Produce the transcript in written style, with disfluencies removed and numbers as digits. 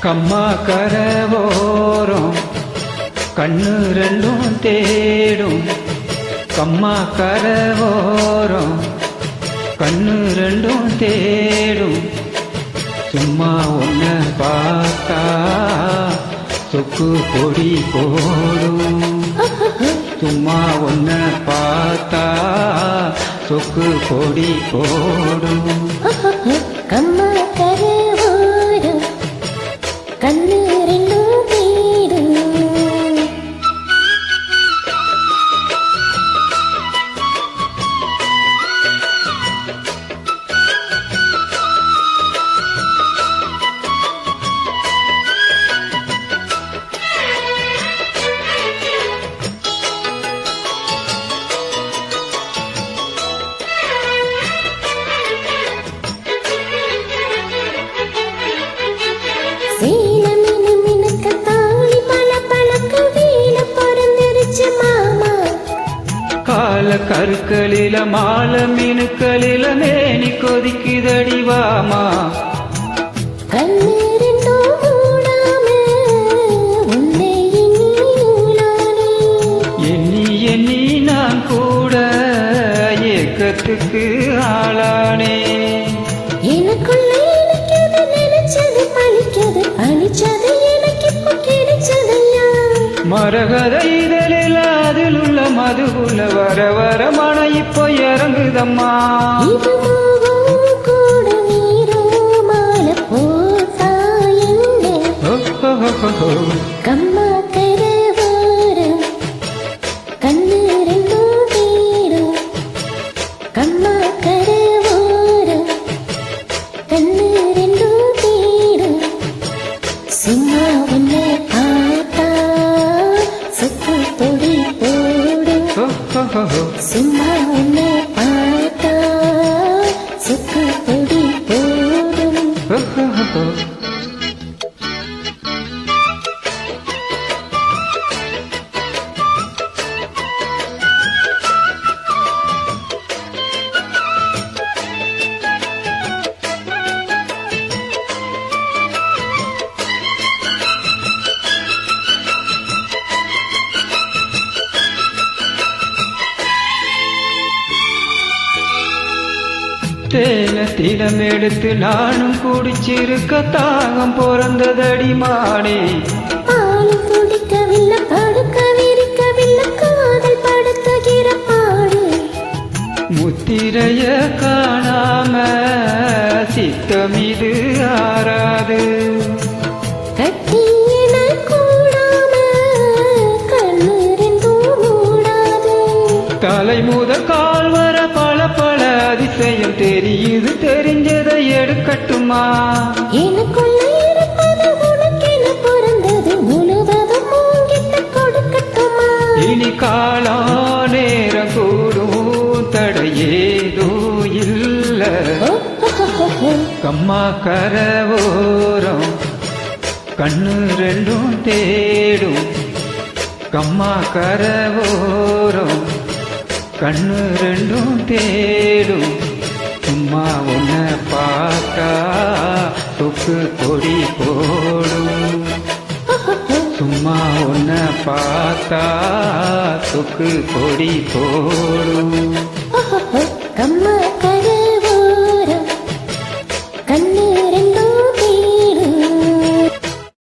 கம்மா கரவோரம் கண்ணு ரெண்டும் தேடும். கம்மா கரவோரம் கண்ணு ரெண்டும் தேடும். சும்மா ஒன்ன பார்த்தா சொக்கு பொடி போடும். சும்மா ஒன்ன பார்த்தா சொக்கு பொடி போடும். கம்மா கரவோரம் கண்ணு ரெண்டும் தேடும். கால கருக்களில மால மினுக்களில மேனி கொதிக்குதடி வாமா. எண்ணி எண்ணி நான் கூட ஏக்கத்துக்கு ஆளானே. எனக்குள்ள எனக்கு நினைச்சது பழிச்சது பழிச்சது எனக்கு இப்போ கிடைச்சதையா. மரகத இதழில் அதில் உள்ள மதுகுல வர வர மன இப்போ இறங்குதம்மா. இது மோகம் கூட நீரோ மாலை போட்டா என்ன. கம்மா கரவோரம் கண்ணு ரெண்டும் தேடும். கம்மா கரவோரம் கண்ணு ரெண்டும் தேடும். சும்மா ஒன்ன பார்த்தா சொக்கு பொடி போடும். சும்மா ஒன்ன பார்த்தா சொக்கு பொடி போடும். தேனத்திடம் எடுத்து நானும் குடிச்சிருக்க தாகம் பிறந்ததடி மானே. பால் குடிக்கவில்லை படுக்க விரிக்கவில்லை காதல் படுத்துகிற பாடு. முத்திரைய காணாம சித்தம் இது ஆறாது. கட்டியின கூடாம கண்ணு ரெண்டும் மூடாது. தலை முதல் கால் வர பல பல அதிசயம் தெரியுது. தெரிஞ்சதை எடுக்கட்டுமா. எனக்குள்ள இருப்பது உனக்கென பிறந்தது முழுவதும் உன்கிட்ட கொடுக்கட்டுமா. இனி காலம் நேரம் கூடும் தடையேதோ இல்ல. கம்மா கரவோரம் கண்ணு ரெண்டும் தேடும். கம்மா கரவோரம் கண்ணு ரெண்டும் தேடும். சும்மா ஒன்ன பார்த்தா சொக்கு பொடி போடும். சும்மா ஒன்ன பார்த்தா சொக்கு பொடி போடும். கம்மா